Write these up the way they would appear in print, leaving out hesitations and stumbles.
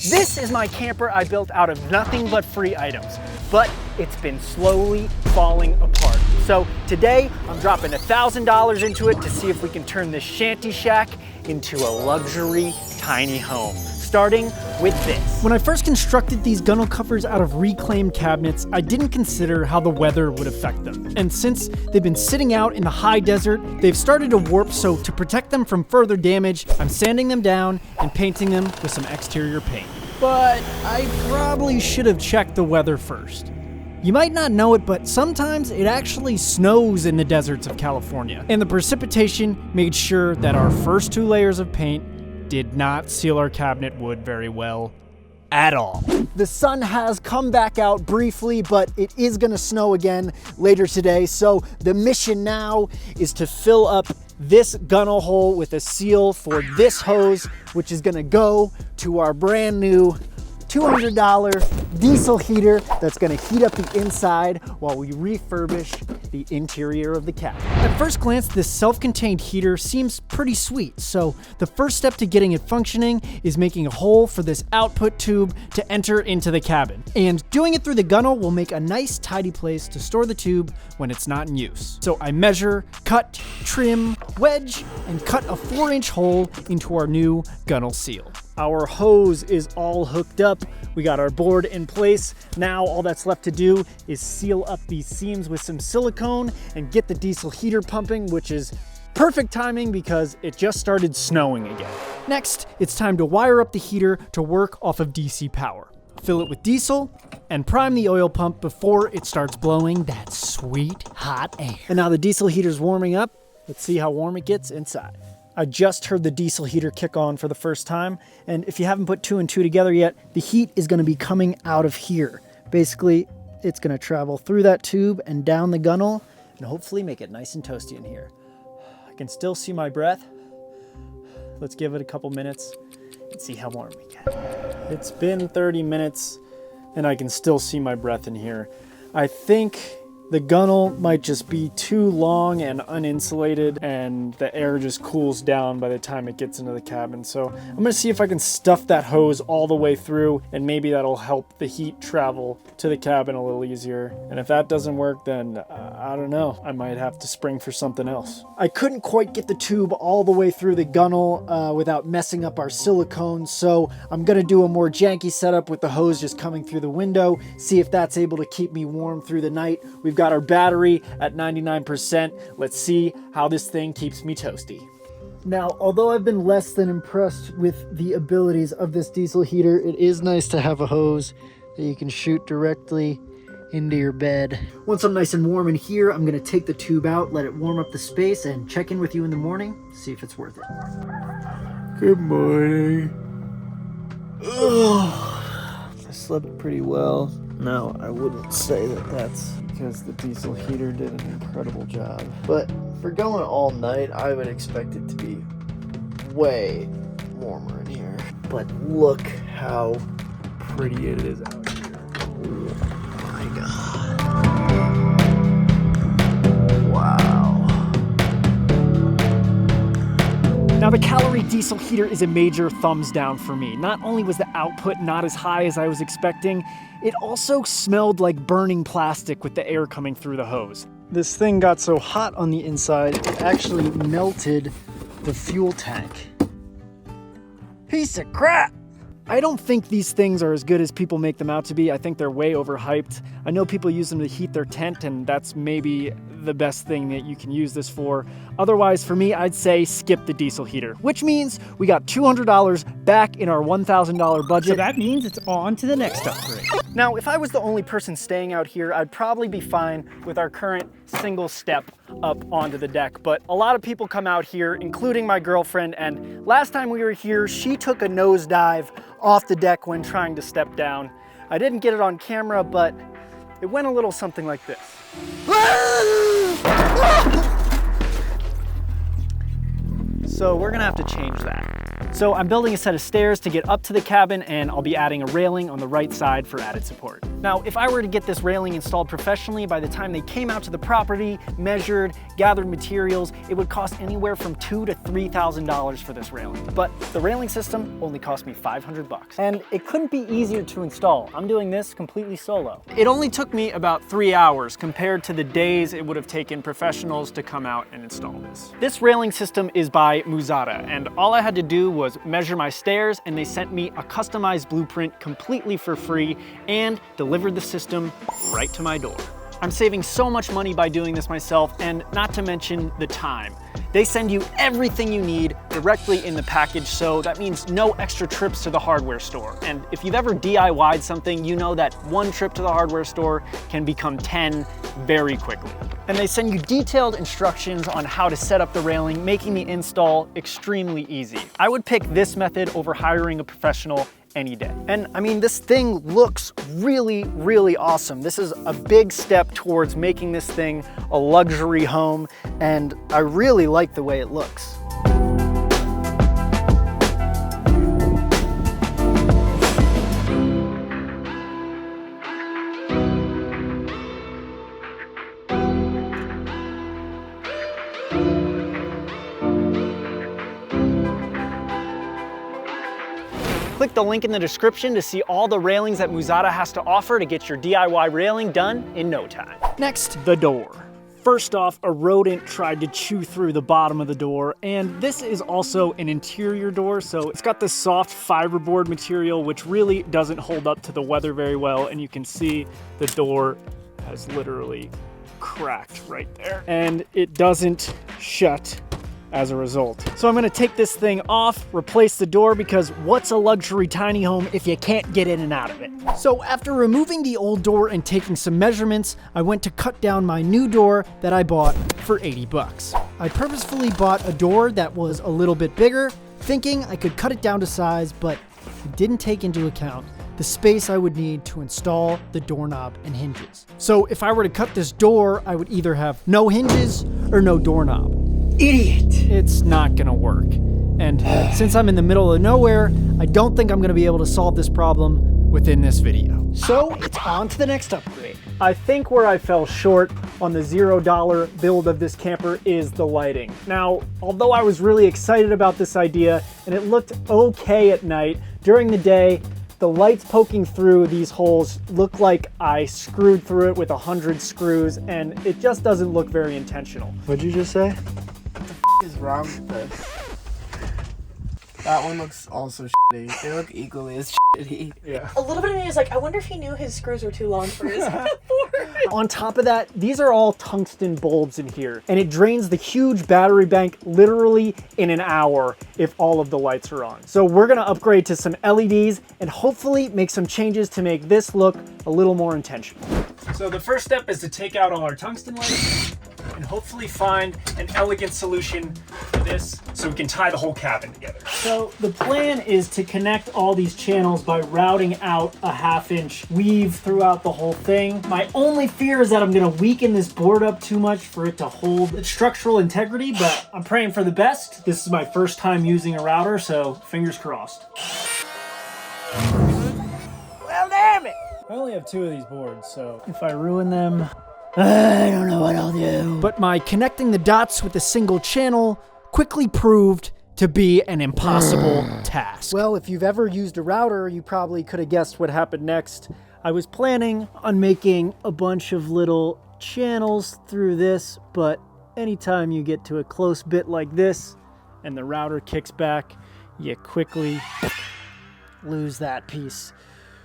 This is my camper I built out of nothing but free items, but it's been slowly falling apart. So today I'm dropping $1,000 into it to see if we can turn this shanty shack into a luxury tiny home, starting with this. When I first constructed these gunnel covers out of reclaimed cabinets, I didn't consider how the weather would affect them. And since they've been sitting out in the high desert, they've started to warp, so to protect them from further damage, I'm sanding them down and painting them with some exterior paint. But I probably should have checked the weather first. You might not know it, but sometimes it actually snows in the deserts of California. And the precipitation made sure that our first 2 layers of paint did not seal our cabinet wood very well at all. The sun has come back out briefly, but it is gonna snow again later today. So the mission now is to fill up this gunnel hole with a seal for this hose, which is gonna go to our brand new $200 diesel heater that's gonna heat up the inside while we refurbish the interior of the cabin. At first glance, this self-contained heater seems pretty sweet, so the first step to getting it functioning is making a hole for this output tube to enter into the cabin. And doing it through the gunnel will make a nice tidy place to store the tube when it's not in use. So I measure, cut, trim, wedge, and cut a 4-inch hole into our new gunnel seal. Our hose is all hooked up. We got our board in place. Now all that's left to do is seal up these seams with some silicone and get the diesel heater pumping, which is perfect timing because it just started snowing again. Next, it's time to wire up the heater to work off of DC power. Fill it with diesel and prime the oil pump before it starts blowing that sweet hot air. And now the diesel heater's warming up. Let's see how warm it gets inside. I just heard the diesel heater kick on for the first time, and if you haven't put 2 and 2 together yet, the heat is going to be coming out of here. Basically, it's going to travel through that tube and down the gunnel, and hopefully make it nice and toasty in here. I can still see my breath. Let's give it a couple minutes and see how warm we get. It's been 30 minutes, and I can still see my breath in here. I think the gunnel might just be too long and uninsulated, and the air just cools down by the time it gets into the cabin. So I'm gonna see if I can stuff that hose all the way through, and maybe that'll help the heat travel to the cabin a little easier. And if that doesn't work, then I don't know. I might have to spring for something else. I couldn't quite get the tube all the way through the gunnel without messing up our silicone, so I'm gonna do a more janky setup with the hose just coming through the window, see if that's able to keep me warm through the night. We've got our battery at 99%. Let's see how this thing keeps me toasty. Now, although I've been less than impressed with the abilities of this diesel heater, it is nice to have a hose that you can shoot directly into your bed. Once I'm nice and warm in here, I'm gonna take the tube out, let it warm up the space, and check in with you in the morning, see if it's worth it. Good morning. I slept pretty well. No, I wouldn't say that that's because the diesel heater did an incredible job. But for going all night, I would expect it to be way warmer in here. But look how pretty it is out here. Oh my God. Wow. Now the calorie diesel heater is a major thumbs down for me. Not only was the output not as high as I was expecting, it also smelled like burning plastic with the air coming through the hose. This thing got so hot on the inside, it actually melted the fuel tank. Piece of crap! I don't think these things are as good as people make them out to be. I think they're way overhyped. I know people use them to heat their tent, and that's maybe the best thing that you can use this for. Otherwise, for me, I'd say skip the diesel heater, which means we got $200 back in our $1,000 budget. So that means it's on to the next upgrade. Now, if I was the only person staying out here, I'd probably be fine with our current single step up onto the deck. But a lot of people come out here, including my girlfriend, and last time we were here, she took a nosedive off the deck when trying to step down. I didn't get it on camera, but it went a little something like this. So we're gonna have to change that. So I'm building a set of stairs to get up to the cabin, and I'll be adding a railing on the right side for added support. Now, if I were to get this railing installed professionally, by the time they came out to the property, measured, gathered materials, it would cost anywhere from $2,000 to $3,000 for this railing. But the railing system only cost me 500 bucks. And it couldn't be easier to install. I'm doing this completely solo. It only took me about 3 hours compared to the days it would have taken professionals to come out and install this. This railing system is by Muzata, and all I had to do was measure my stairs, and they sent me a customized blueprint completely for free and delivered the system right to my door. I'm saving so much money by doing this myself, and not to mention the time. They send you everything you need directly in the package, so that means no extra trips to the hardware store. And if you've ever DIY'd something, you know that one trip to the hardware store can become 10 very quickly. And they send you detailed instructions on how to set up the railing, making the install extremely easy. I would pick this method over hiring a professional any day. And I mean, this thing looks really, really awesome. This is a big step towards making this thing a luxury home, and I really like the way it looks. Click the link in the description to see all the railings that Muzata has to offer to get your DIY railing done in no time. Next, the door. First off, a rodent tried to chew through the bottom of the door, and this is also an interior door, so it's got this soft fiberboard material which really doesn't hold up to the weather very well, and you can see the door has literally cracked right there, and it doesn't shut as a result. So I'm gonna take this thing off, replace the door, because what's a luxury tiny home if you can't get in and out of it? So after removing the old door and taking some measurements, I went to cut down my new door that I bought for 80 bucks. I purposefully bought a door that was a little bit bigger, thinking I could cut it down to size, but it didn't take into account the space I would need to install the doorknob and hinges. So if I were to cut this door, I would either have no hinges or no doorknob. Idiot! It's not gonna work. And since I'm in the middle of nowhere, I don't think I'm gonna be able to solve this problem within this video. So it's on to the next upgrade. I think where I fell short on the $0 build of this camper is the lighting. Now, although I was really excited about this idea and it looked okay at night, during the day, the lights poking through these holes look like I screwed through it with 100 screws, and it just doesn't look very intentional. What'd you just say? Is wrong with this? That one looks also shitty. They look equally as shitty. Yeah. A little bit of me is like, I wonder if he knew his screws were too long for his board. On top of that, these are all tungsten bulbs in here, and it drains the huge battery bank literally in an hour if all of the lights are on. So we're gonna upgrade to some LEDs and hopefully make some changes to make this look a little more intentional. So the first step is to take out all our tungsten lights and hopefully find an elegant solution for this so we can tie the whole cabin together. So the plan is to connect all these channels by routing out a 1/2 inch weave throughout the whole thing. My only fear is that I'm gonna weaken this board up too much for it to hold its structural integrity, but I'm praying for the best. This is my first time using a router, so fingers crossed. Well, damn it! I only have 2 of these boards, so if I ruin them, I don't know what I'll do. But my connecting the dots with a single channel quickly proved to be an impossible task. Well, if you've ever used a router, you probably could have guessed what happened next. I was planning on making a bunch of little channels through this, but anytime you get to a close bit like this and the router kicks back, you quickly lose that piece.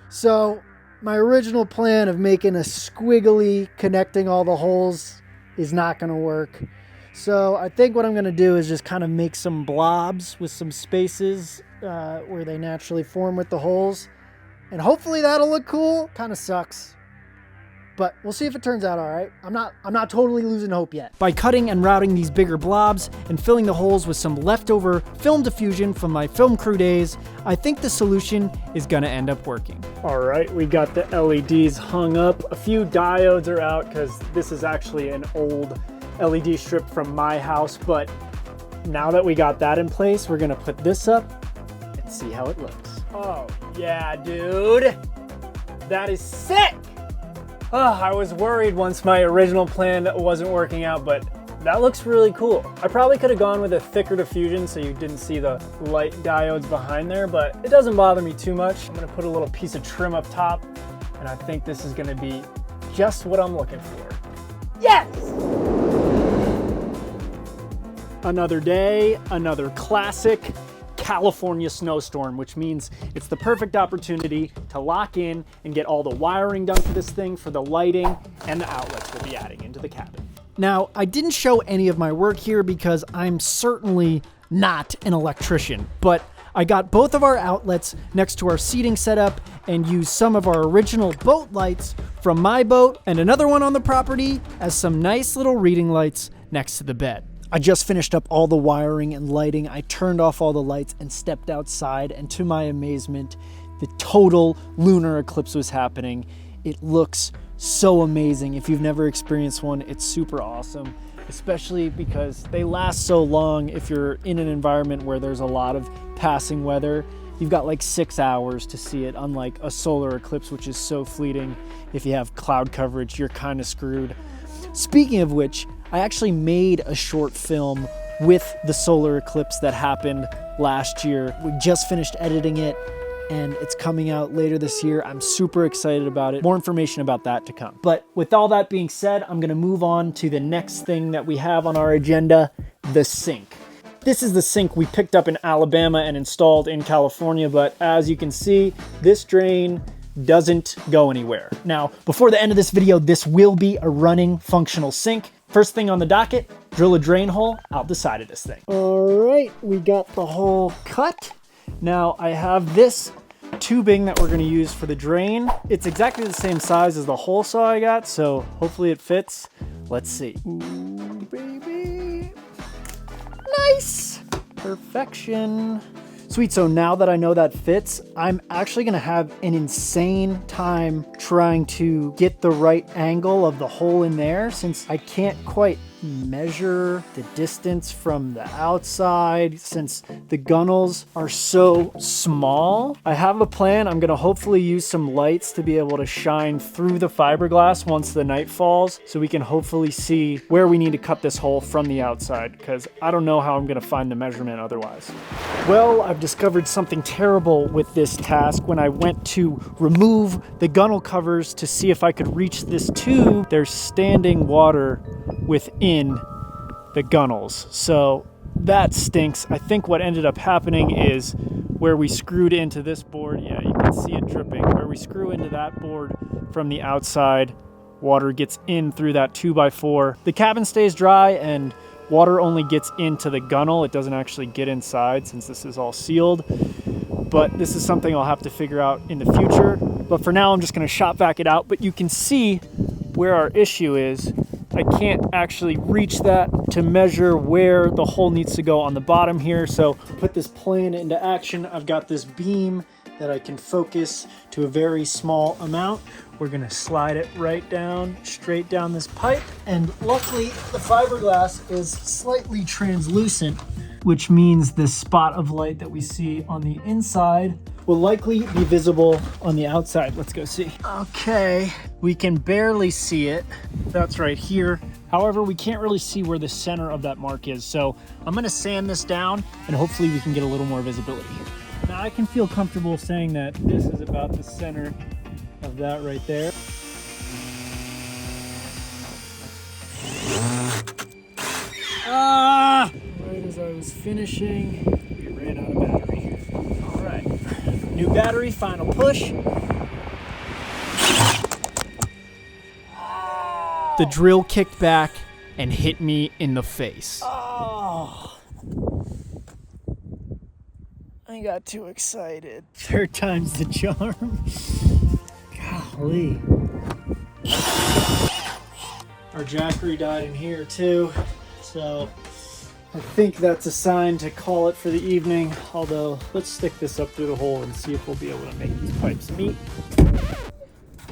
So my original plan of making a squiggly connecting all the holes is not going to work. So I think what I'm going to do is just kind of make some blobs with some spaces where they naturally form with the holes. And hopefully that'll look cool. Kind of sucks, but we'll see if it turns out all right. I'm not totally losing hope yet. By cutting and routing these bigger blobs and filling the holes with some leftover film diffusion from my film crew days, I think the solution is gonna end up working. All right, we got the LEDs hung up. A few diodes are out because this is actually an old LED strip from my house, but now that we got that in place, we're gonna put this up see how it looks. Oh, yeah, dude. That is sick. Oh, I was worried once my original plan wasn't working out, but that looks really cool. I probably could have gone with a thicker diffusion so you didn't see the light diodes behind there, but it doesn't bother me too much. I'm gonna put a little piece of trim up top, and I think this is gonna be just what I'm looking for. Yes! Another day, another classic California snowstorm, which means it's the perfect opportunity to lock in and get all the wiring done for this thing, for the lighting and the outlets we'll be adding into the cabin. Now, I didn't show any of my work here because I'm certainly not an electrician, but I got both of our outlets next to our seating setup and used some of our original boat lights from my boat and another one on the property as some nice little reading lights next to the bed. I just finished up all the wiring and lighting. I turned off all the lights and stepped outside, and to my amazement, the total lunar eclipse was happening. It looks so amazing. If you've never experienced one, it's super awesome, especially because they last so long. If you're in an environment where there's a lot of passing weather, you've got like 6 hours to see it, unlike a solar eclipse, which is so fleeting. If you have cloud coverage, you're kind of screwed. Speaking of which, I actually made a short film with the solar eclipse that happened last year. We just finished editing it and it's coming out later this year. I'm super excited about it. More information about that to come. But with all that being said, I'm gonna move on to the next thing that we have on our agenda, the sink. This is the sink we picked up in Alabama and installed in California, but as you can see, this drain doesn't go anywhere. Now, before the end of this video, this will be a running functional sink. First thing on the docket, drill a drain hole out the side of this thing. All right, we got the hole cut. Now I have this tubing that we're gonna use for the drain. It's exactly the same size as the hole saw I got, so hopefully it fits. Let's see. Ooh, baby. Nice, perfection. Sweet, so now that I know that fits, I'm actually gonna have an insane time trying to get the right angle of the hole in there, since I can't quite measure the distance from the outside since the gunnels are so small. I have a plan. I'm gonna hopefully use some lights to be able to shine through the fiberglass once the night falls, so we can hopefully see where we need to cut this hole from the outside, because I don't know how I'm gonna find the measurement otherwise. Well, I've discovered something terrible with this task. When I went to remove the gunnel covers to see if I could reach this tube, there's standing water within the gunnels, so that stinks. I think what ended up happening is where we screwed into this board, yeah, you can see it dripping. Where we screw into that board from the outside, water gets in through that 2x4. The cabin stays dry and water only gets into the gunnel. It doesn't actually get inside since this is all sealed, but this is something I'll have to figure out in the future. But for now, I'm just gonna shop vac it out. But you can see where our issue is. I can't actually reach that to measure where the hole needs to go on the bottom here. So put this plan into action. I've got this beam that I can focus to a very small amount. We're gonna slide it right down, straight down this pipe. And luckily the fiberglass is slightly translucent, which means this spot of light that we see on the inside will likely be visible on the outside. Let's go see. Okay, we can barely see it. That's right here. However, we can't really see where the center of that mark is. So I'm gonna sand this down and hopefully we can get a little more visibility here. Now I can feel comfortable saying that this is about the center of that right there. Ah! Right as I was finishing, we ran out of battery. All right. New battery, final push. The drill kicked back and hit me in the face. Oh. I got too excited. Third time's the charm. Golly. Our jackery died in here too, so I think that's a sign to call it for the evening, although let's stick this up through the hole and see if we'll be able to make these pipes meet.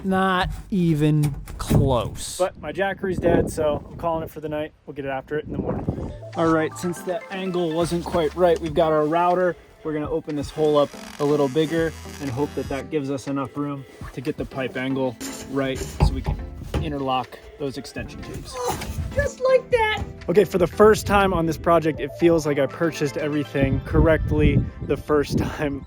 Not even close. But my jackery's dead, so I'm calling it for the night. We'll get it after it in the morning. All right, since that angle wasn't quite right, we've got our router we're gonna open this hole up a little bigger and hope that that gives us enough room to get the pipe angle right so we can interlock those extension tubes. Just like that. Okay, for the first time on this project, it feels like I purchased everything correctly the first time.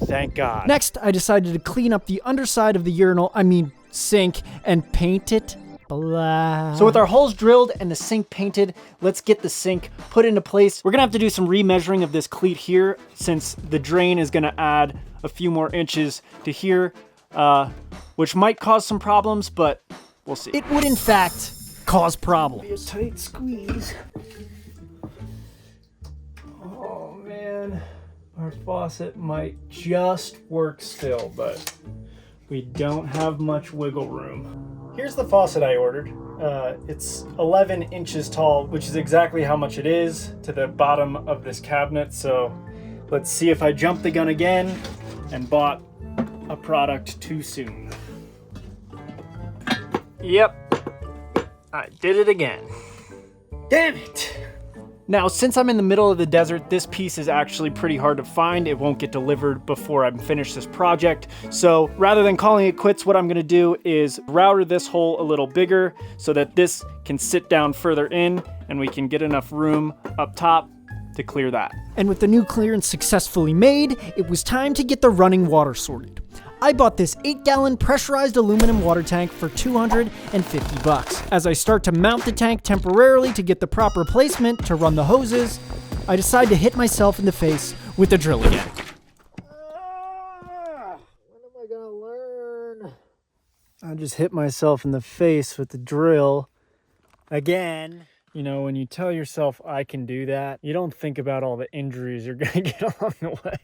Thank God. Next, I decided to clean up the underside of the sink, and paint it black. So with our holes drilled and the sink painted, let's get the sink put into place. We're gonna have to do some remeasuring of this cleat here since the drain is gonna add a few more inches to here, which might cause some problems, but we'll see. It would, in fact, cause problems. Tight squeeze. Oh man, our faucet might just work still, but we don't have much wiggle room. Here's the faucet I ordered. It's 11 inches tall, which is exactly how much it is to the bottom of this cabinet. So let's see if I jumped the gun again and bought a product too soon. Yep, I did it again. Damn it. Now, since I'm in the middle of the desert, this piece is actually pretty hard to find. It won't get delivered before I'm finished this project. So rather than calling it quits, what I'm gonna do is router this hole a little bigger so that this can sit down further in and we can get enough room up top to clear that. And with the new clearance successfully made, it was time to get the running water sorted. I bought this 8-gallon pressurized aluminum water tank for $250. As I start to mount the tank temporarily to get the proper placement to run the hoses, I decide to hit myself in the face with the drill again. When am I gonna learn? I just hit myself in the face with the drill again. You know, when you tell yourself I can do that, you don't think about all the injuries you're gonna get along the way.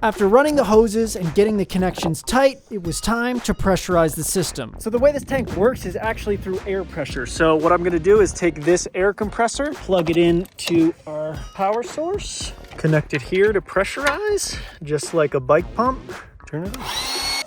After running the hoses and getting the connections tight, it was time to pressurize the system. So the way this tank works is actually through air pressure. So what I'm gonna do is take this air compressor, plug it in to our power source, connect it here to pressurize, just like a bike pump. Turn it on.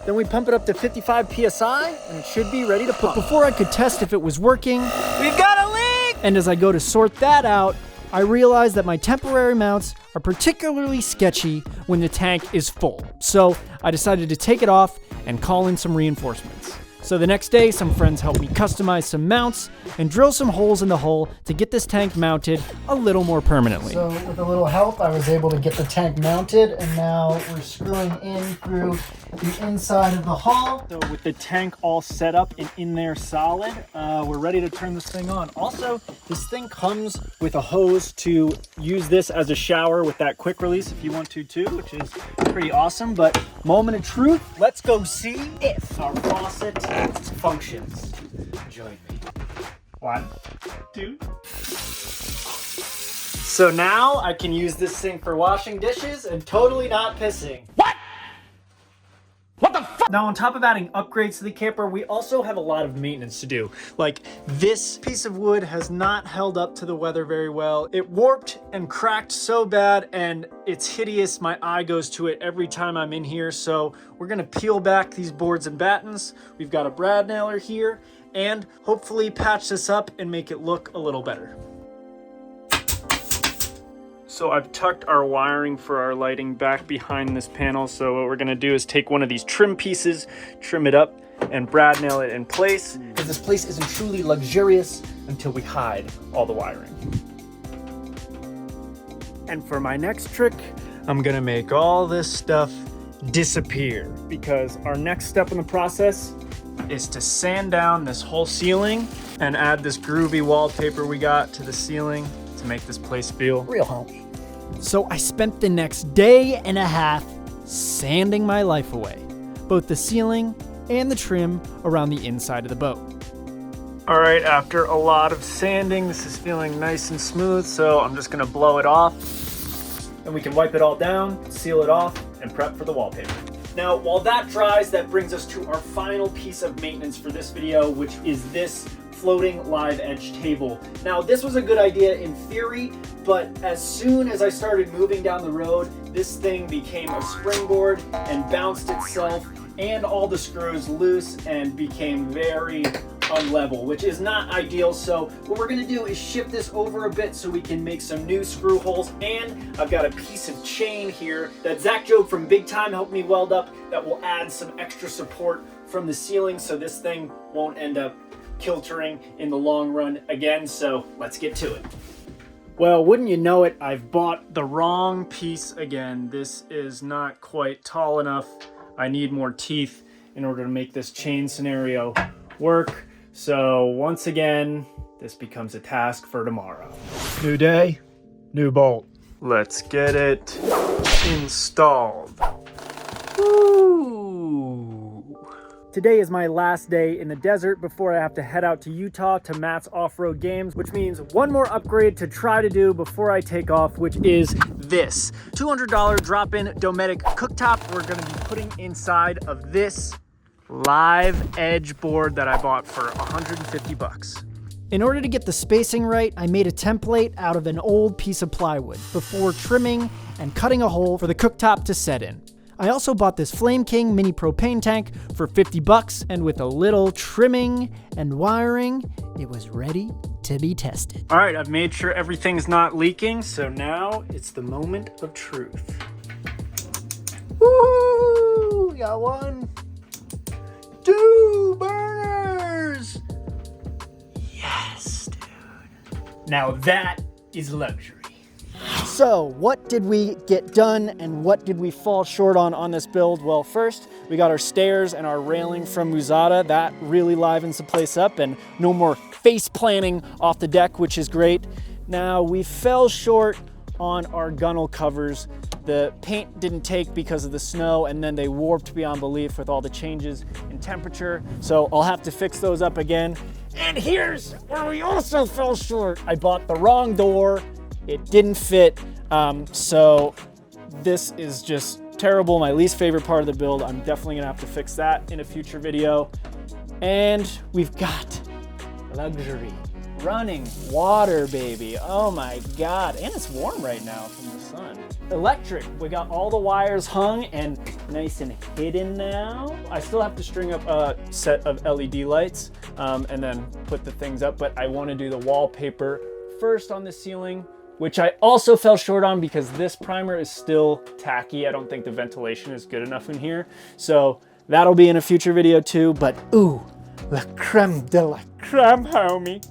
Then we pump it up to 55 PSI and it should be ready to pump. Before I could test if it was working, We've got a leak! and as I go to sort that out, I realize that my temporary mounts are particularly sketchy when the tank is full. So I decided to take it off and call in some reinforcements. So the next day, some friends helped me customize some mounts and drill some holes in the hull to get this tank mounted a little more permanently. So with a little help, I was able to get the tank mounted, and now we're screwing in through the inside of the hull. So with the tank all set up and in there solid, we're ready to turn this thing on. Also, this thing comes with a hose to use this as a shower with that quick release if you want to too, which is pretty awesome. But moment of truth, let's go see if our faucet functions. Join me. 1, 2. So now I can use this sink for washing dishes and totally not pissing. What? What the fuck? Now on top of adding upgrades to the camper, we also have a lot of maintenance to do. Like this piece of wood has not held up to the weather very well. It warped and cracked so bad and it's hideous. My eye goes to it every time I'm in here. So we're gonna peel back these boards and battens. We've got a brad nailer here and hopefully patch this up and make it look a little better. So I've tucked our wiring for our lighting back behind this panel. So what we're gonna do is take one of these trim pieces, trim it up, and brad nail it in place. Because this place isn't truly luxurious until we hide all the wiring. And for my next trick, I'm gonna make all this stuff disappear. Because our next step in the process is to sand down this whole ceiling and add this groovy wallpaper we got to the ceiling to make this place feel real home. So I spent the next day and a half sanding my life away, both the ceiling and the trim around the inside of the boat. All right, after a lot of sanding, this is feeling nice and smooth, so I'm just gonna blow it off. And we can wipe it all down, seal it off, and prep for the wallpaper. Now, while that dries, that brings us to our final piece of maintenance for this video, which is this floating live edge table. Now, this was a good idea in theory, but as soon as I started moving down the road, this thing became a springboard and bounced itself and all the screws loose and became very unlevel, which is not ideal. So what we're gonna do is shift this over a bit so we can make some new screw holes. And I've got a piece of chain here that Zach Job from Big Time helped me weld up that will add some extra support from the ceiling so this thing won't end up kiltering in the long run again. So let's get to it. Well, wouldn't you know it, I've bought the wrong piece again. This is not quite tall enough. I need more teeth in order to make this chain scenario work. So once again, this becomes a task for tomorrow. New day, new bolt. Let's get it installed. Woo! Today is my last day in the desert before I have to head out to Utah to Matt's off-road games, which means one more upgrade to try to do before I take off, which is this $200 drop-in Dometic cooktop we're gonna be putting inside of this live edge board that I bought for 150 bucks. In order to get the spacing right, I made a template out of an old piece of plywood before trimming and cutting a hole for the cooktop to set in. I also bought this Flame King mini propane tank for 50 bucks, and with a little trimming and wiring, it was ready to be tested. All right, I've made sure everything's not leaking, so now it's the moment of truth. Woo! We got 1, 2 burners! Yes, dude. Now that is luxury. So, what did we get done and what did we fall short on this build? Well, first, we got our stairs and our railing from Muzata. That really livens the place up, and no more face planting off the deck, which is great. Now, we fell short on our gunnel covers. The paint didn't take because of the snow, and then they warped beyond belief with all the changes in temperature. So I'll have to fix those up again. And here's where we also fell short. I bought the wrong door. It didn't fit. So this is just terrible. My least favorite part of the build. I'm definitely gonna have to fix that in a future video. And we've got luxury. Running water, baby. Oh my God. And it's warm right now from the sun. Electric. We got all the wires hung and nice and hidden now. I still have to string up a set of LED lights and then put the things up, but I want to do the wallpaper first on the ceiling, which I also fell short on because this primer is still tacky. I don't think the ventilation is good enough in here. So that'll be in a future video too, but ooh, la creme de la creme, homie.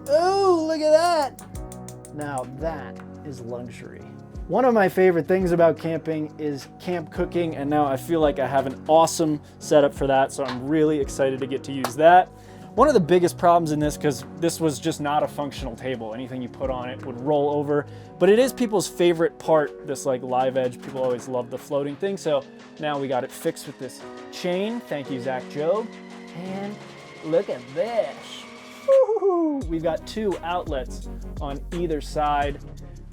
Oh, look at that. Now that is luxury. One of my favorite things about camping is camp cooking, and now I feel like I have an awesome setup for that, so I'm really excited to get to use that. One of the biggest problems in this, because this was just not a functional table, anything you put on it would roll over, but it is people's favorite part, this like live edge. People always love the floating thing, so now we got it fixed with this chain. Thank you, Zach Job. And look at this. Woo-hoo-hoo. We've got 2 outlets on either side,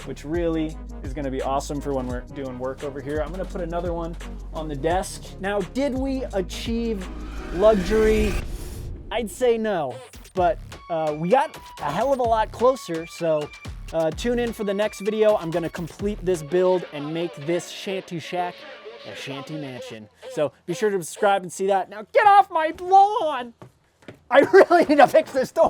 which really is gonna be awesome for when we're doing work over here. I'm gonna put another one on the desk. Now, did we achieve luxury? I'd say no, but we got a hell of a lot closer, so tune in for the next video. I'm gonna complete this build and make this shanty shack a shanty mansion. So be sure to subscribe and see that. Now get off my lawn! I really need to fix this door.